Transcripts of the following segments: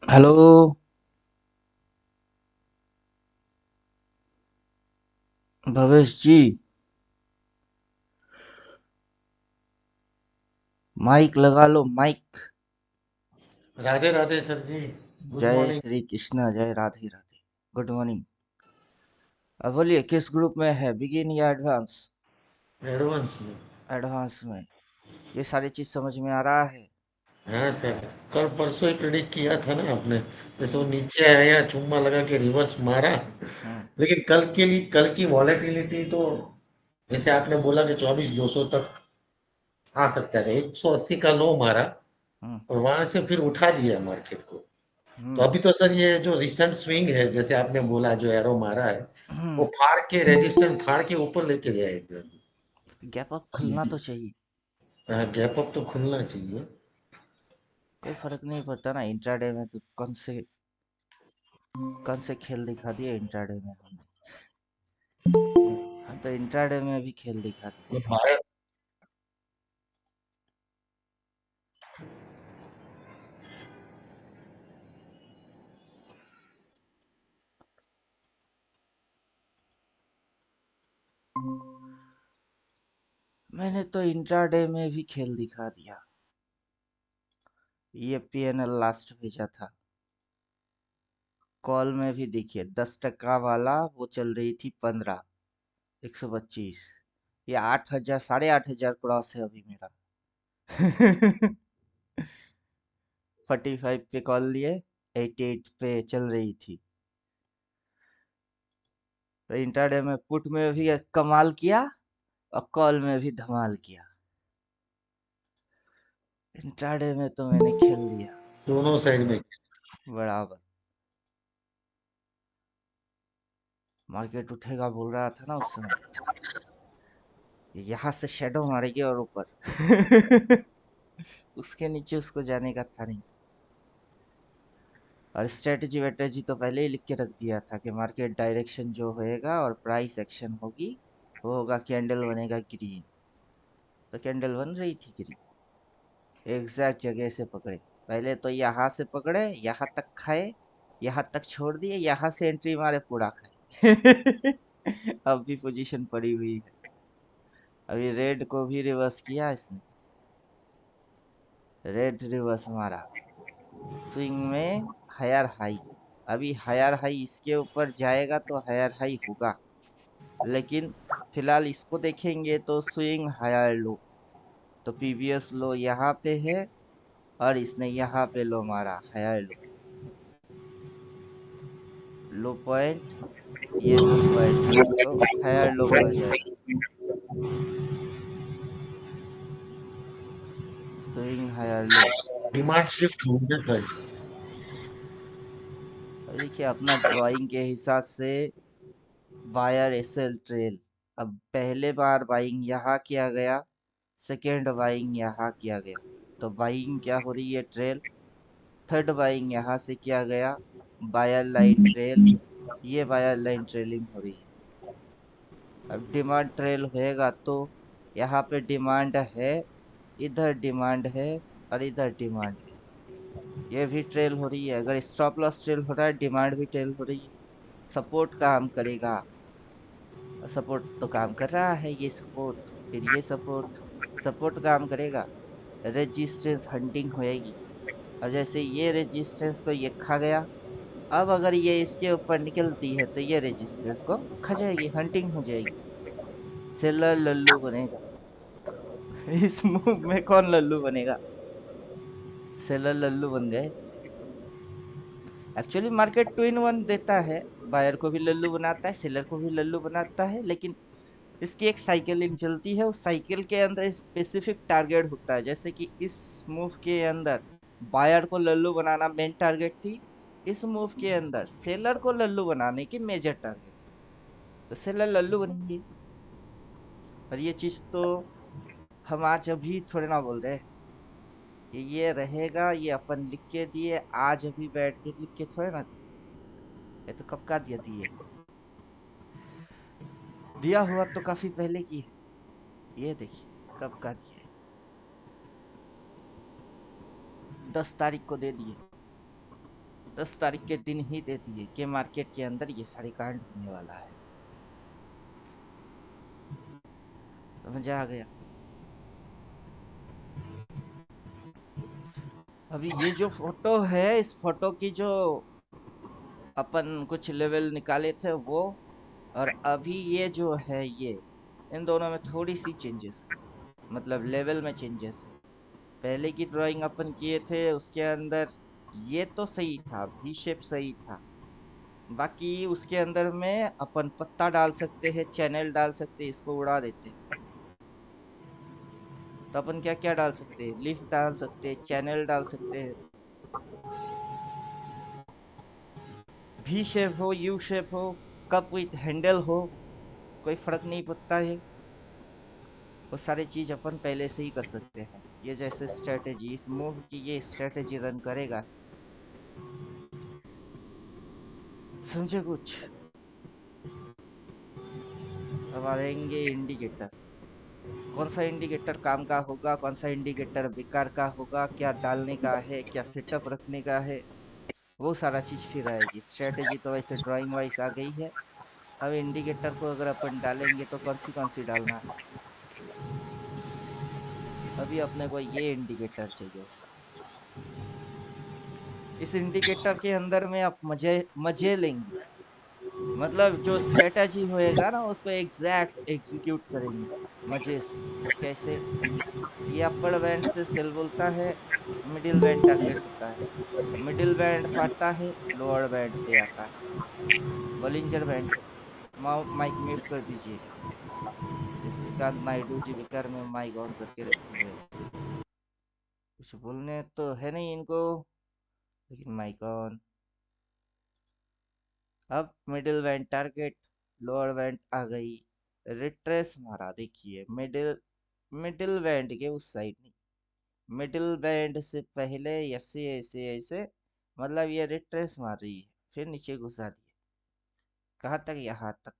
Hello. Bhavesh ji, mic लगा लो mic. Radhe Radhe sir जी। Good जय morning. Shri Krishna, जय राधे राधे। Good morning. अब बोलिए, किस ग्रुप में है, बिगिन या एडवांस? एडवांस में। एडवांस में। ये सारी चीज समझ में आ रहा है। हाँ सर। कल परसों ही प्रेडिक्ट किया था ना आपने। जैसे वो हम्म। नीचे आया चुम्मा लगा के रिवर्स मारा। हम्म। लेकिन कल के लिए कल की वॉलेटिलिटी तो जैसे आपने बोला कि 24,200 तक आ सकता है, 180 का लो मारा हम्म। और वहां से फिर उठा दिया मार्केट को। तो हम्म। अभी तो सर ये जो रिसेंट स्विंग है, जैसे आपने बोला जो एरो मारा है, वो हम्म। फाड़ के रेजिस्टेंस फाड़ के ऊपर लेके जाएगा। गैप अप खुलना तो चाहिए। गैप अप तो खुलना चाहिए। कोई फर्क नहीं पड़ता ना, इंट्राडे में तो कौन से खेल दिखा दिए इंट्राडे में हमने। हम तो इंट्राडे में भी खेल दिखा दिए। ये बाय मैंने तो इंट्राडे में भी खेल दिखा दिया। ये पीएनएल लास्ट भेजा था। कॉल में भी देखिए, 10 टका वाला वो चल रही थी 15, 125। ये 8,000, 8,500 क्रॉस है अभी मेरा। 45 पे कॉल लिए, 88 पे चल रही थी। तो इंटरडे में पुट में भी कमाल किया और कॉल में भी धमाल किया। इंटरडे में तो मैंने खेल लिया दोनों साइड में। बराबर। मार्केट उठेगा बोल रहा था ना उस समय, यहाँ से शेडो मारेगी और ऊपर। उसके नीचे उसको जाने का था नहीं। और स्ट्रेटजी वेटर्जी तो पहले ही लिख के रख दिया था कि मार्केट डायरेक्शन जो होएगा और प्राइस एक्शन होगी, वो होगा कैंडल बनेगा ग्रीन। तो कैंडल बन रही थी ग्रीन। एग्जैक्ट जगह से पकड़े। पहले तो यहाँ से पकड़े, यहाँ तक खाए, यहाँ तक छोड़ दिए, यहाँ से एंट्री मारे, पूरा खाए। अब भी पोजीशन पड़ी हुई है। अभी रेड को भी रिवर्स किया इसने। रेड रिवर्स मारा। स्विंग में हायर हाई। अभी हायर हाई इसके ऊपर जाएगा तो हायर हाई होगा, लेकिन फिलहाल इसको देखेंगे तो स्विंग हायर लो। तो प्रीवियस लो यहाँ पे है और इसने यहाँ पे लो मारा, हायर लो। लो पॉइंट, ये लो पॉइंट है, तो हायर लो बन जाएगा। Swing higher low. Demand shift होंगे सर। अब देखिए अपना ड्राइंग के हिसाब से बायर एसएल ट्रेल। अब पहले बार बाइंग यहाँ किया गया, सेकेंड बाइंग यहाँ किया गया, तो बाइंग क्या हो रही है, ट्रेल। थर्ड बाइंग यहाँ से किया गया, बायर लाइन ट्रेल। ये बायर लाइन ट्रेलिंग हो रही है। अब डिमांड ट्रेल होएगा तो यहाँ पे डिमांड है, इधर डिमांड है और इधर डिमांड है। ये भी ट्रेल हो रही है। अगर स्टॉप लॉस ट्रेल हो रहा है, डिमांड भी ट्रेल हो रही है। सपोर्ट काम करेगा। सपोर्ट तो काम कर रहा है, ये सपोर्ट, फिर ये सपोर्ट। सपोर्ट काम करेगा, रेजिस्टेंस हंटिंग होएगी। और जैसे ये रेजिस्टेंस को ये खा गया, अब अगर ये इसके ऊपर निकलती है तो ये रेजिस्टेंस को खा जाएगी, हंटिंग हो जाएगी। सेलर लल्लू बनेगा। इस मूव में कौन लल्लू बनेगा? सेलर लल्लू बन गए। Actually market two in one देता है, बायर को भी लल्लू बनाता है, सेलर को भी लल्लू बनाता है, लेकिन इसकी एक साइकिलिंग चलती है। उस साइकिल के अंदर स्पेसिफिक टारगेट होता है, जैसे कि इस मूव के अंदर बायर को लल्लू बनाना मेन टारगेट थी। इस मूव के अंदर सेलर को लल्लू बनाने की मेजर टारगेट है। तो सेलर लल्लू बनेंगे। और ये चीज तो हम आज अभी थोड़े ना बोल रहे हैं, ये रहेगा, ये अपन लिख के दिए, आज अभी बैठ के लिख के थोड़े ना दिए। ये तो कब का दिया दिए, दिया हुआ तो काफी पहले की है। ये देखिए कब का दिया है, 10 तारीख को दे दिए। 10 तारीख के दिन ही दे दिए कि मार्केट के अंदर ये सारी कांड होने वाला है। तो मजा आ गया। अभी ये जो फोटो है, इस फोटो की जो अपन कुछ लेवल निकाले थे वो, और अभी ये जो है ये, इन दोनों में थोड़ी सी चेंजेस, मतलब लेवल में चेंजेस। पहले की ड्राइंग अपन किए थे उसके अंदर ये तो सही था, भी शेप सही था। बाकी उसके अंदर में अपन पत्ता डाल सकते हैं, चैनल डाल सकते हैं, इसको उड़ा देते। तो अपन क्या क्या डाल सकते हैं, लीफ डाल सकते हैं, चैनल डाल सकते हैं, भी शेप हो, यू शेप हो, कप विथ हैंडल हो, कोई फर्क नहीं पड़ता है। वो सारी चीज अपन पहले से ही कर सकते हैं। ये जैसे स्ट्रेटेजी, इस मूव की ये स्ट्रेटेजी रन करेगा। समझे कुछ? अब आएंगे इंडिकेटर। कौन सा इंडिकेटर काम का होगा, कौन सा इंडिकेटर बेकार का होगा, क्या डालने का है, क्या सेटअप रखने का है, वो सारा चीज फिर आएगी। स्ट्रेटेजी तो वैसे ड्राइंग वाइज आ गई है। अब इंडिकेटर को अगर अपन डालेंगे तो कौन सी डालना है। अभी अपने को ये इंडिकेटर चाहिए होगा। इस इंडिकेटर के अंदर में आप मजे मजे लेंगे। मतलब जो स्ट्रेटेजी होएगा ना उसको एग्जैक्ट एग्जीक्यूट करेंगे मजे से। कैसे? ये अपर बैंड से सेल बोलता है, मिडिल बैंड टारगेट होता है, मिडिल बैंड फाड़ता है, लोअर बैंड पे आता है। बॉलिंजर बैंड है। माइक म्यूट कर दीजिए। निशिकांत नायडू जी बेकार में माइक ऑन करके रखे हुए हैं। कुछ बोलने तो है नहीं इनको, लेकिन माइक ऑन। अब middle band target, lower band आ गई, रिट्रेस मारा। देखिए मिडिल मिडिल बैंड के उस साइड नहीं, मिडिल बैंड से पहले ऐसे ऐसे ऐसे, मतलब ये रिट्रेस मार रही है, फिर नीचे घुसा दिए। कहाँ तक? यहाँ तक।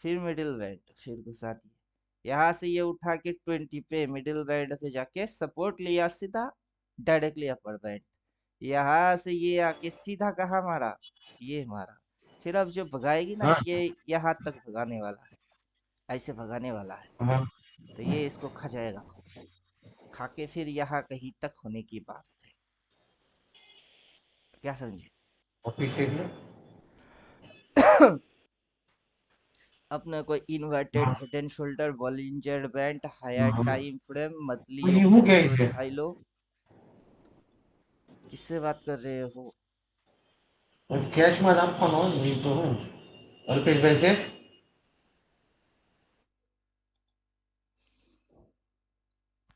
फिर मिडिल बैंड, फिर घुसा दिए। यहाँ से ये उठा के 20 पे मिडिल बैंड पे जाके सपोर्ट लिया सीधा, डायरेक्टली अपर बैंड। यहाँ से ये आके सीधा कहाँ मारा? ये मारा। फिर अब जो भगाएगी ना हाँ ये, यहाँ तक भगाने वाला है, ऐसे भगाने वाला है। हाँ। तो ये इसको खा जाएगा। खा के फिर यहाँ कहीं तक होने की बात है। क्या समझे? ऑफिशियली। अपने को इन्वर्टेड हाँ head and shoulder, Bollinger band, higher हाँ। टाइम फ्रेम, तो मंथली ये हूँ क्या ओपन इसे? High low. किससे बात कर रहे हो? कैश में आपको नो नहीं तो हूँ। अल्पेश भाई से।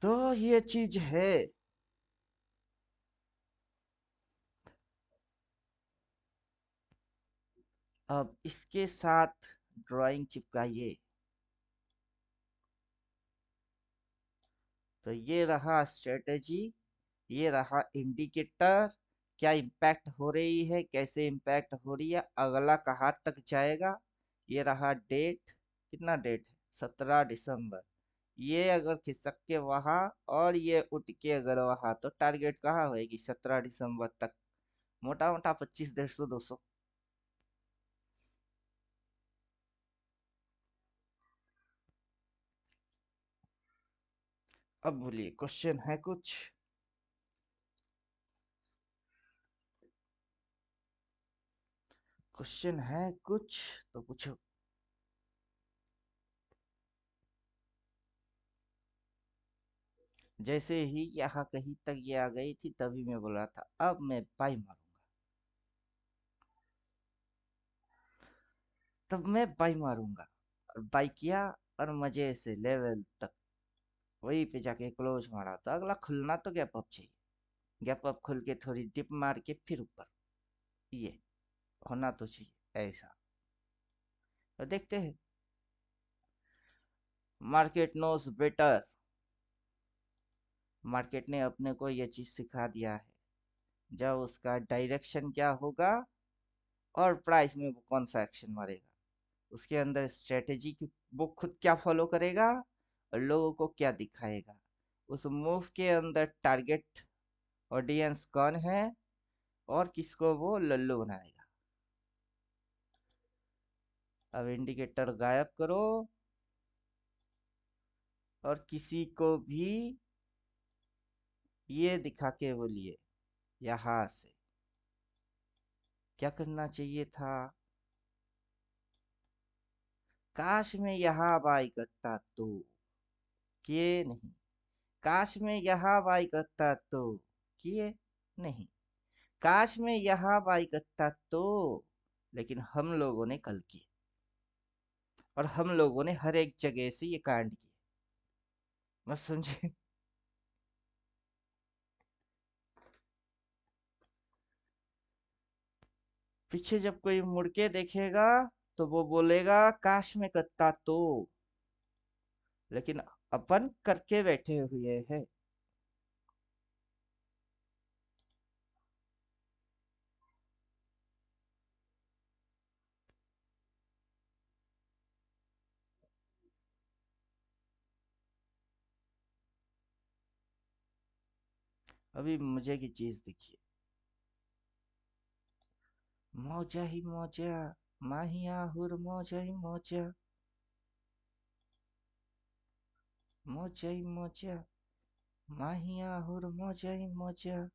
तो ये चीज है। अब इसके साथ ड्राइंग चिपकाइए। तो ये रहा स्ट्रेटेजी, ये रहा इंडिकेटर। क्या इम्पैक्ट हो रही है, कैसे इम्पैक्ट हो रही है, अगला कहाँ तक जाएगा। ये रहा डेट। कितना डेट है? 17 दिसंबर। ये अगर खिसक के वहां, और ये उठ के अगर वहां, तो टारगेट कहाँ होएगी? 17 दिसंबर तक। मोटा मोटा 25, 150, 200। अब बोलिए, क्वेश्चन है कुछ? क्वेश्चन है कुछ तो पूछो। जैसे ही यहाँ कहीं तक ये आ गई थी तभी मैं बोल रहा था अब मैं बाई मारूंगा। तब मैं बाई मारूंगा, और बाई किया, और मजे से लेवल तक वहीं पे जाके क्लोज मारा। तो अगला खुलना तो गैप अप चाहिए। गैप अप खुल के थोड़ी डिप मार के फिर ऊपर, ये होना तो चाहिए ऐसा। तो देखते हैं। Market knows better. मार्केट ने अपने को ये चीज सिखा दिया है। जब उसका डायरेक्शन क्या होगा, और प्राइस में वो कौन सा एक्शन मारेगा, उसके अंदर स्ट्रेटेजी की वो खुद क्या फॉलो करेगा, और लोगों को क्या दिखाएगा, उस मूव के अंदर टारगेट ऑडियंस कौन है, और किसको वो लल्लू बनाएगा। अब इंडिकेटर गायब करो और किसी को भी ये दिखा के बोलिए यहाँ से क्या करना चाहिए था। काश मैं यहाँ बाई करता तो, किए नहीं। काश मैं यहाँ बाई करता तो, किए नहीं। काश मैं यहाँ बाई करता तो, लेकिन हम लोगों ने कल किए। और हम लोगों ने हर एक जगह से ये कांड किए। बस समझे। पीछे जब कोई मुड़ के देखेगा तो वो बोलेगा काश मैं करता तो, लेकिन अपन करके बैठे हुए हैं। अभी मजे की चीज देखिए। मौजा ही मौजा, माहिया हुर मौजा ही मौजा, मौजा ही मौजा, माहिया हुर मौजा ही मौजा।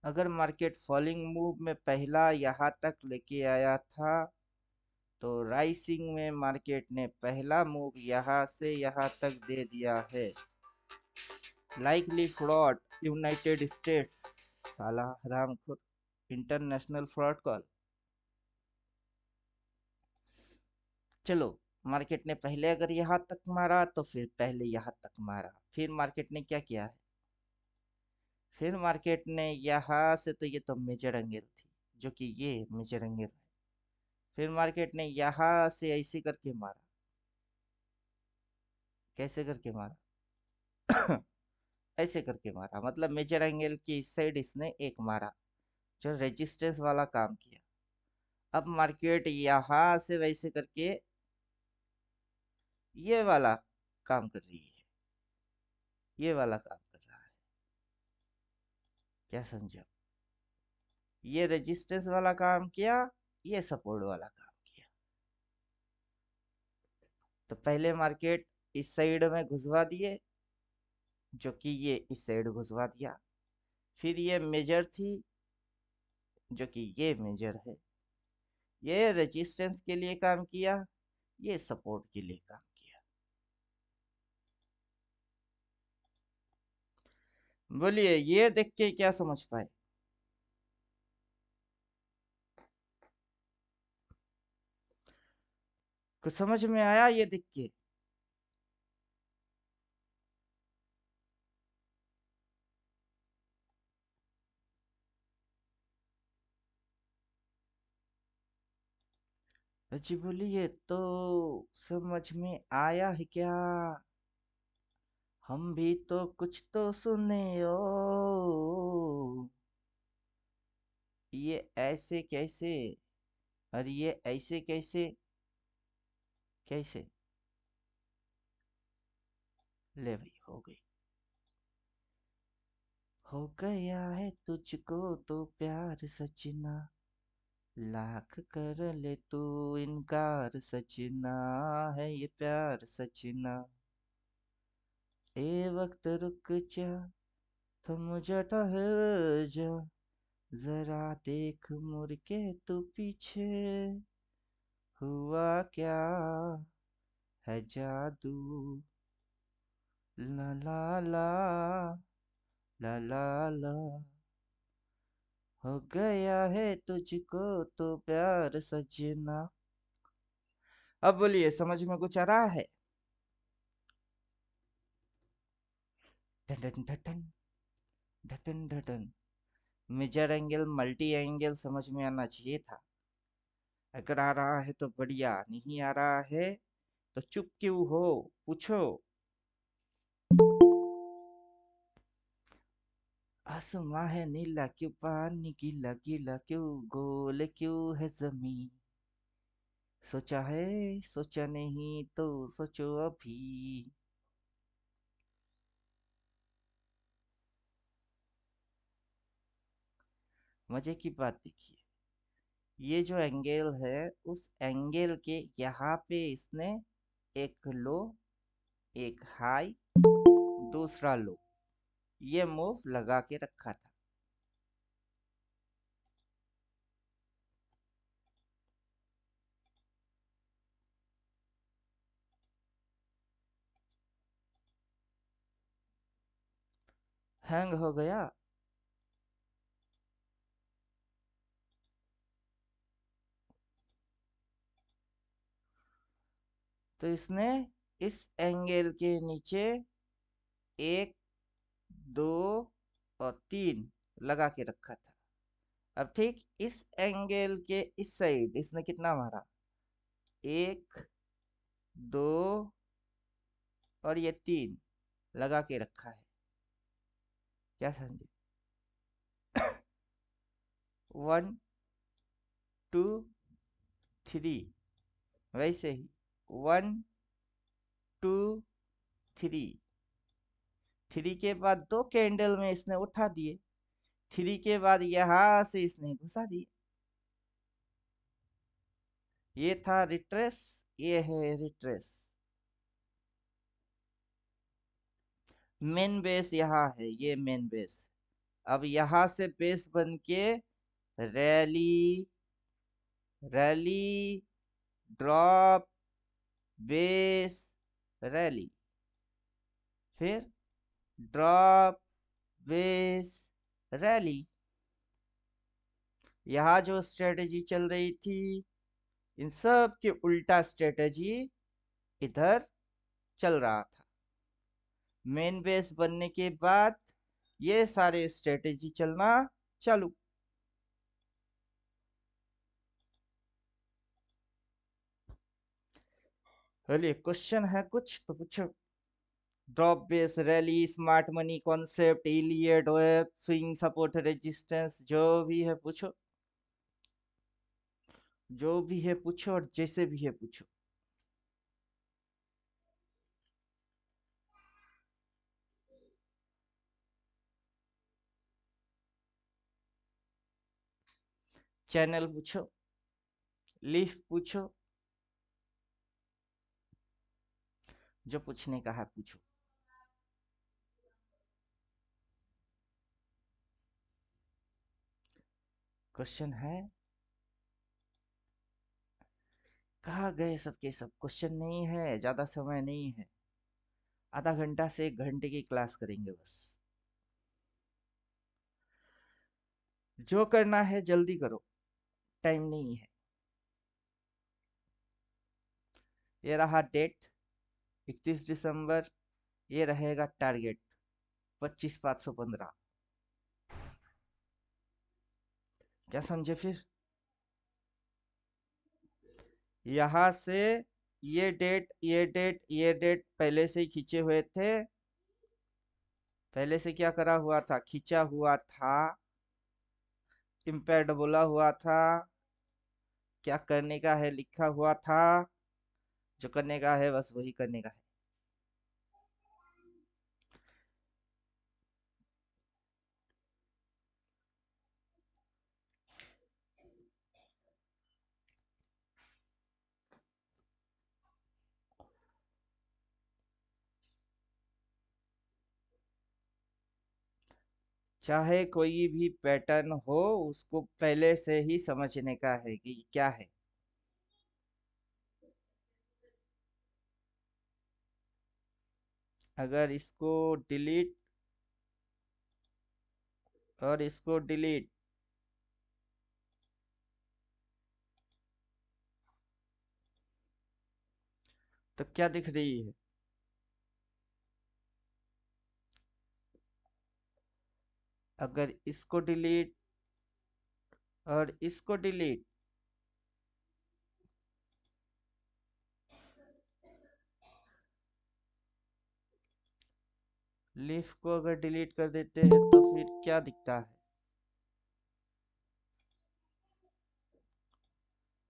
अगर मार्केट फॉलिंग मूव में पहला यहाँ तक लेके आया था, तो राइसिंग में मार्केट ने पहला मूव यहाँ से यहाँ तक दे दिया है। लाइकली फ्रॉड, यूनाइटेड स्टेट्स, साला हरामखोर, इंटरनेशनल फ्रॉड कॉल। चलो, मार्केट ने पहले अगर यहाँ तक मारा तो फिर पहले यहाँ तक मारा, फिर मार्केट ने क्या किया है। फिर मार्केट ने यहाँ से, तो ये तो मेजर एंगल थी, जो कि ये मेजर एंगल है। फिर मार्केट ने यहाँ से ऐसे करके मारा। कैसे करके मारा। ऐसे करके मारा, मतलब मेजर एंगल की इस साइड इसने एक मारा, जो रेजिस्टेंस वाला काम किया। अब मार्केट यहाँ से वैसे करके ये वाला काम कर रही है, ये वाला काम कर रहा है। क्या समझा। ये रेजिस्टेंस वाला काम किया, ये सपोर्ट वाला काम किया। तो पहले मार्केट इस साइड में घुसवा दिए, जो कि ये इस साइड घुसवा दिया। फिर ये मेजर थी, जो कि ये मेजर है। ये रेजिस्टेंस के लिए काम किया, ये सपोर्ट के लिए काम किया। बोलिए ये देख के क्या समझ पाए। कुछ समझ में आया ये देख के। जी बोलिए तो समझ में आया है क्या। हम भी तो कुछ तो सुने ओ। ये ऐसे कैसे, और ये ऐसे कैसे, कैसे। ले भाई हो गई। हो गया है तुझको तो प्यार सजना, लाख कर ले तू इनकार सजना, है ये प्यार सजना। ए वक्त रुक जा, थम जा ठहर जा, जरा देख मुड़ के तू पीछे, हुआ क्या है जादू, ला ला ला, ला ला ला। हो गया है तुझको तो प्यार सजना। अब बोलिए समझ में कुछ आ रहा है। ढटन ढटन, ढटन ढटन। मेजर एंगल मल्टी एंगल समझ में आना चाहिए था। अगर आ रहा है तो बढ़िया, नहीं आ रहा है तो चुप क्यों हो, पूछो। आसमां है नीला क्यों, पानी गीला गीला क्यों, गोल क्यों है जमीन। सोचा है, सोचा नहीं तो सोचो अभी। मजे की बात देखिए, ये जो एंगल है, उस एंगल के यहाँ पे इसने एक लो, एक हाई, दूसरा लो, ये मूव लगा के रखा था। हैंग हो गया। तो इसने इस एंगल के नीचे एक, दो और तीन लगा के रखा था। अब ठीक इस एंगल के इस साइड इसने कितना मारा, एक, दो और ये तीन लगा के रखा है। क्या समझे? वन, टू, थ्री, वैसे ही वन, टू, थ्री। थ्री के बाद दो कैंडल में इसने उठा दिए, थ्री के बाद यहां से इसने घुसा दिए। ये था रिट्रेस, ये है रिट्रेस। मेन बेस यहाँ है, ये मेन बेस। अब यहाँ से बेस बन के rally, rally, drop, base, rally, फिर ड्रॉप, बेस, रैली। यहाँ जो स्ट्रेटेजी चल रही थी, इन सब के उल्टा स्ट्रेटेजी इधर चल रहा था। मेन बेस बनने के बाद ये सारे स्ट्रेटेजी चलना चालू। चलिए, क्वेश्चन है कुछ तो पूछो। Drop base, rally, smart money concept, Elliott wave, swing support resistance, जो भी है पूछो, जो भी है पूछो और जैसे भी है पूछो। चैनल पूछो, लीफ पूछो, जो पूछने का है पूछो। क्वेश्चन है, कहाँ गए सबके सब? क्वेश्चन नहीं है, ज्यादा समय नहीं है, आधा घंटा से 1 घंटे की क्लास करेंगे बस। जो करना है जल्दी करो, टाइम नहीं है। ये रहा डेट, 31 दिसंबर। ये रहेगा टारगेट, 25,515। क्या समझे फिर? यहाँ से ये डेट, ये डेट, ये डेट पहले से ही खींचे हुए थे। पहले से क्या करा हुआ था, खींचा हुआ था, इम्पैक्ट बोला हुआ था, क्या करने का है लिखा हुआ था। जो करने का है बस वही करने का है। चाहे कोई भी पैटर्न हो, उसको पहले से ही समझने का है कि क्या है। अगर इसको डिलीट और इसको डिलीट, तो क्या दिख रही है? अगर इसको डिलीट और इसको डिलीट, लीफ को अगर डिलीट कर देते हैं तो फिर क्या दिखता है?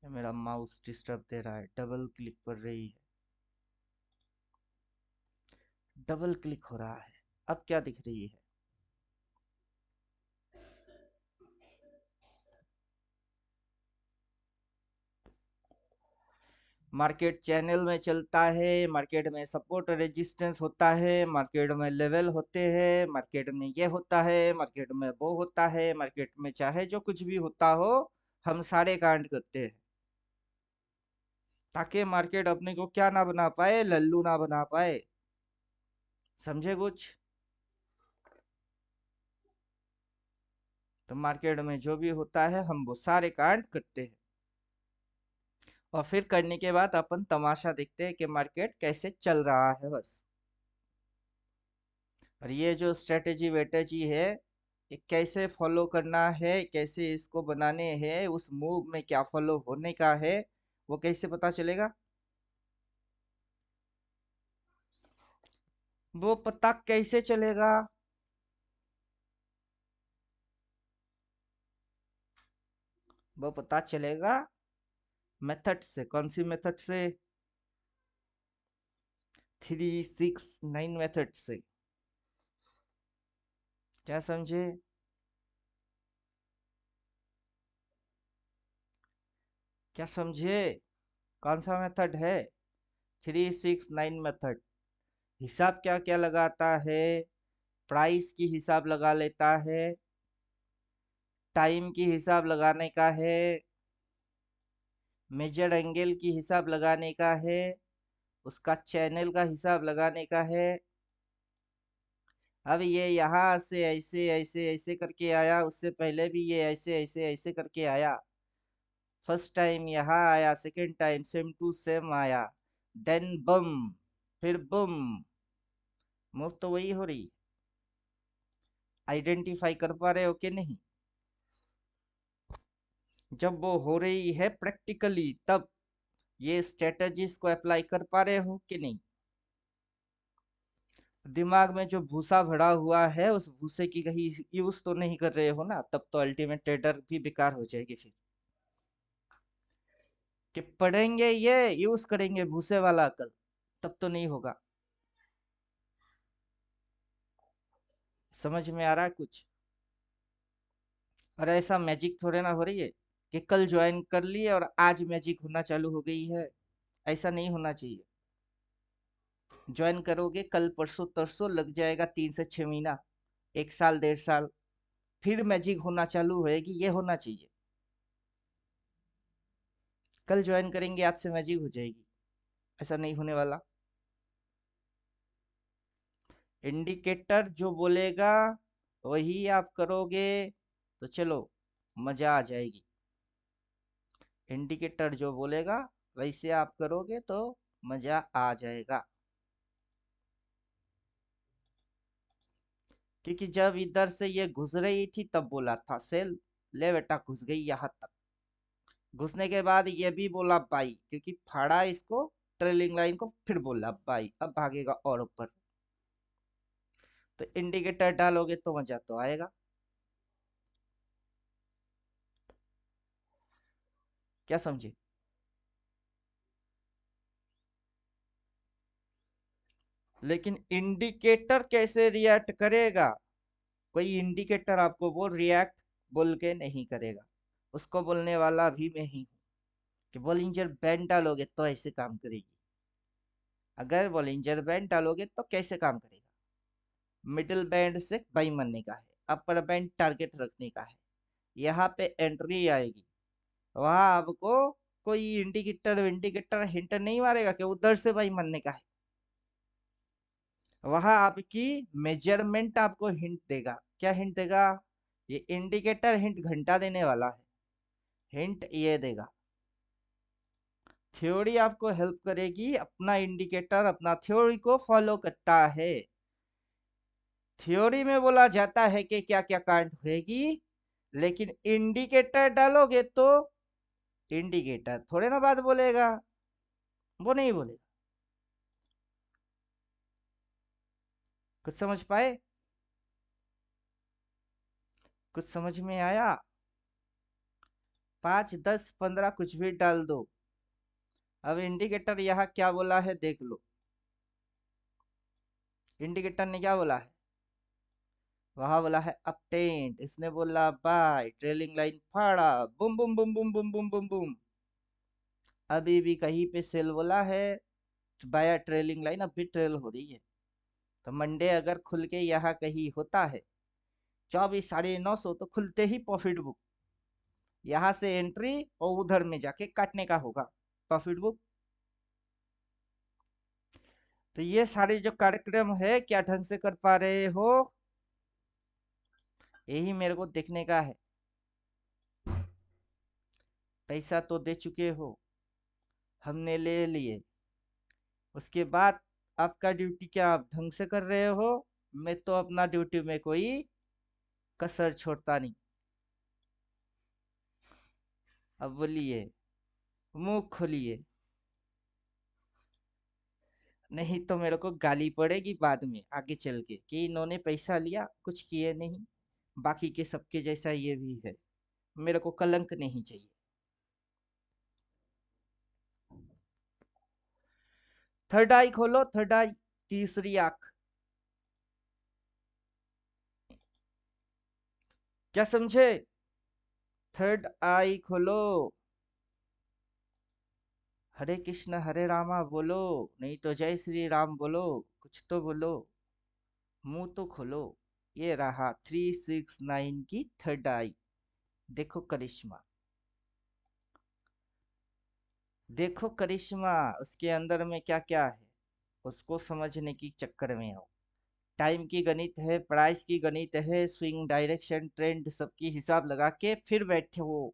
ये मेरा माउस डिस्टर्ब दे रहा है, डबल क्लिक कर रही है, डबल क्लिक हो रहा है। अब क्या दिख रही है? मार्केट चैनल में चलता है, मार्केट में सपोर्ट रेजिस्टेंस होता है, मार्केट में लेवल होते हैं, मार्केट में ये होता है, मार्केट में वो होता है, मार्केट में चाहे जो कुछ भी होता हो, हम सारे कांड करते हैं, ताकि मार्केट अपने को क्या ना बना पाए, लल्लू ना बना पाए। समझे कुछ? तो मार्केट में जो भी होता है हम वो सारे कांड करते हैं, और फिर करने के बाद अपन तमाशा देखते हैं कि मार्केट कैसे चल रहा है, बस। और ये जो स्ट्रेटेजी वेटेजी है, ये कैसे फॉलो करना है, कैसे इसको बनाने हैं, उस मूव में क्या फॉलो होने का है, वो कैसे पता चलेगा? वो पता कैसे चलेगा? वो पता चलेगा मेथड से। कौन सी मेथड से? 3, 6, 9 मेथड से। क्या समझे? क्या समझे? कौन सा मेथड है? 3, 6, 9 मेथड। हिसाब क्या क्या लगाता है? प्राइस की हिसाब लगा लेता है, टाइम की हिसाब लगाने का है, मेजर एंगल की हिसाब लगाने का है, उसका चैनल का हिसाब लगाने का है। अब ये यहाँ से ऐसे ऐसे ऐसे करके आया, उससे पहले भी ये ऐसे ऐसे ऐसे करके आया। फर्स्ट टाइम यहाँ आया, second time same to same आया, देन बम, फिर बम। मूव तो वही हो रही। आइडेंटिफाई कर पा रहे हो कि नहीं? जब वो हो रही है प्रैक्टिकली, तब ये स्ट्रेटजीज को अप्लाई कर पा रहे हो कि नहीं? दिमाग में जो भूसा भरा हुआ है, उस भूसे की कहीं यूज तो नहीं कर रहे हो ना? तब तो अल्टीमेट ट्रेडर भी बेकार हो जाएगी फिर। कि पढ़ेंगे ये, यूज करेंगे भूसे वाला अकल, तब तो नहीं होगा। समझ में आ रहा है कुछ? और ऐसा मैजिक थोड़े ना हो रही है कि कल ज्वाइन कर लिए और आज मैजिक होना चालू हो गई है। ऐसा नहीं होना चाहिए। ज्वाइन करोगे, कल परसों तरसों लग जाएगा 3 से 6 महीना, 1 साल 1.5 साल, फिर मैजिक होना चालू होएगी, ये होना चाहिए। कल ज्वाइन करेंगे, आज से मैजिक हो जाएगी, ऐसा नहीं होने वाला। इंडिकेटर जो बोलेगा वही आप करोगे, तो चलो मजा आ जाएगी। इंडिकेटर जो बोलेगा वैसे आप करोगे तो मजा आ जाएगा। क्योंकि जब इधर से ये घुस रही थी तब बोला था सेल, ले बेटा घुस गई यहाँ तक। घुसने के बाद ये भी बोला बाई, क्योंकि फाड़ा इसको ट्रेलिंग लाइन को, फिर बोला बाई, अब भागेगा और ऊपर। तो इंडिकेटर डालोगे तो मजा तो आएगा। क्या समझे? लेकिन इंडिकेटर कैसे रिएक्ट करेगा? कोई इंडिकेटर आपको वो रिएक्ट बोल के नहीं करेगा। उसको बोलने वाला भी मैं ही हूँ कि बॉलिंजर बैंड डालोगे तो ऐसे काम करेगी। अगर बॉलिंजर बैंड डालोगे तो कैसे काम करेगा? मिडिल बैंड से बाई मारने का है, अपर बैंड टारगेट रखने का है, यहाँ पे एंट्री आएगी। वहां आपको कोई इंडिकेटर इंडिकेटर हिंट नहीं मारेगा कि उधर से बाई मारने का है। वहां आपकी मेजरमेंट आपको हिंट देगा। क्या हिंट देगा? ये इंडिकेटर हिंट घंटा देने वाला है, हिंट ये देगा। थ्योरी आपको हेल्प करेगी, अपना इंडिकेटर अपना थ्योरी को फॉलो करता है। थ्योरी में बोला जाता है कि क्या क्या कांड होगी, लेकिन इंडिकेटर डालोगे तो इंडिकेटर थोड़े ना बात बोलेगा, वो नहीं बोलेगा। कुछ समझ पाए? कुछ समझ में आया? 5, 10, 15 कुछ भी डाल दो। अब इंडिकेटर यहाँ क्या बोला है देख लो। इंडिकेटर ने क्या बोला है, वहां बोला है अपटेंट, इसने बोला बाय, ट्रेलिंग लाइन फाड़ा, बुम बुम बुम बुम बुम बुम बुम बुम। अभी भी कहीं पे सेल बोला है, बाया ट्रेलिंग लाइन अभी ट्रेल हो रही है। तो मंडे अगर खुल के यहाँ कहीं होता है 24,950 तो खुलते ही प्रॉफिट बुक, यहाँ से एंट्री और उधर में जाके काटने का होगा प्रॉफिट बुक। तो ये सारे जो कार्यक्रम है क्या ढंग से कर पा रहे हो, यही मेरे को देखने का है। पैसा तो दे चुके हो, हमने ले लिए, उसके बाद आपका ड्यूटी क्या आप ढंग से कर रहे हो। मैं तो अपना ड्यूटी में कोई कसर छोड़ता नहीं। अब बोलिए, मुंह खोलिए, नहीं तो मेरे को गाली पड़ेगी बाद में आगे चल के कि इन्होंने पैसा लिया कुछ किए नहीं, बाकी के सबके जैसा ये भी है। मेरे को कलंक नहीं चाहिए। थर्ड आई खोलो, थर्ड आई, तीसरी आंख। क्या समझे, थर्ड आई खोलो। हरे कृष्ण हरे रामा बोलो, नहीं तो जय श्री राम बोलो, कुछ तो बोलो, मुंह तो खोलो। ये रहा 369 की थर्ड आई। देखो करिश्मा, देखो करिश्मा, उसके अंदर में क्या क्या है उसको समझने की चक्कर में आओ। टाइम की गणित है, प्राइस की गणित है, स्विंग डायरेक्शन ट्रेंड सबकी हिसाब लगा के फिर बैठे हो,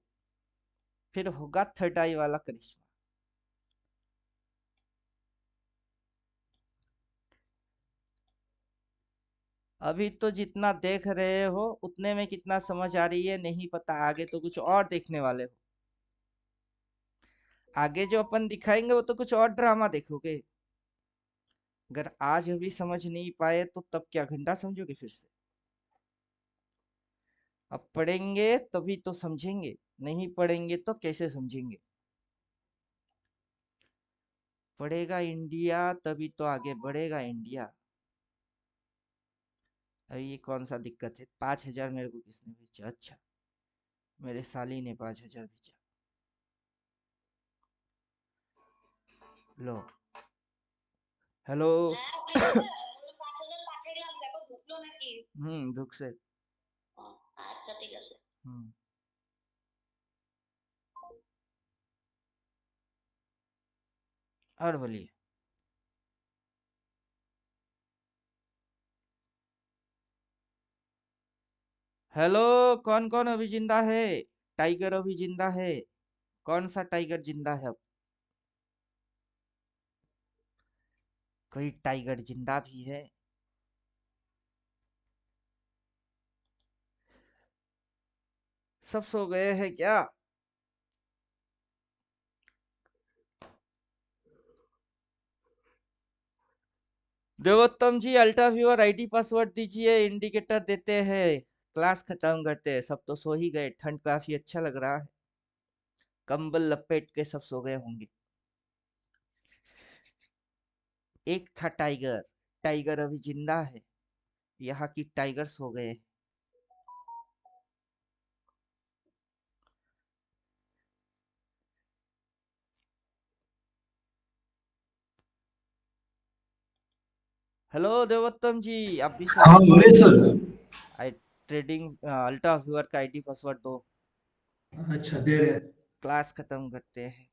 फिर होगा थर्ड आई वाला करिश्मा। अभी तो जितना देख रहे हो उतने में कितना समझ आ रही है नहीं पता, आगे तो कुछ और देखने वाले हो। आगे जो अपन दिखाएंगे वो तो कुछ और ड्रामा देखोगे। अगर आज अभी समझ नहीं पाए तो तब क्या घंटा समझोगे फिर से। अब पढ़ेंगे तभी तो समझेंगे, नहीं पढ़ेंगे तो कैसे समझेंगे। पढ़ेगा इंडिया तभी तो आगे बढ़ेगा इंडिया। अरे ये कौन सा दिक्कत है, 5,000 मेरे को किसने भेजा, अच्छा मेरे साली ने 5,000 भेजा। लो, हेलो। दुख से। हम्म। और बोलिए। हेलो, कौन कौन अभी जिंदा है। टाइगर अभी जिंदा है, कौन सा टाइगर जिंदा है अब। कोई टाइगर जिंदा भी है। सब सो गए हैं क्या। देवोत्तम जी अल्ट्रा व्यूअर आईडी पासवर्ड दीजिए, इंडिकेटर देते हैं, क्लास खत्म करते हैं। सब तो सो ही गए, ठंड काफी अच्छा लग रहा है, कंबल लपेट के सब सो गए होंगे। एक था टाइगर, टाइगर अभी जिंदा है, यहाँ की टाइगर सो गए। हेलो देवोत्तम जी, आप भी सो हाँ गए क्या। बोले सर। आई ट्रेडिंग अल्ट्रा व्यूअर का आईडी पासवर्ड दो, अच्छा दे रहे हैं। क्लास खत्म करते हैं।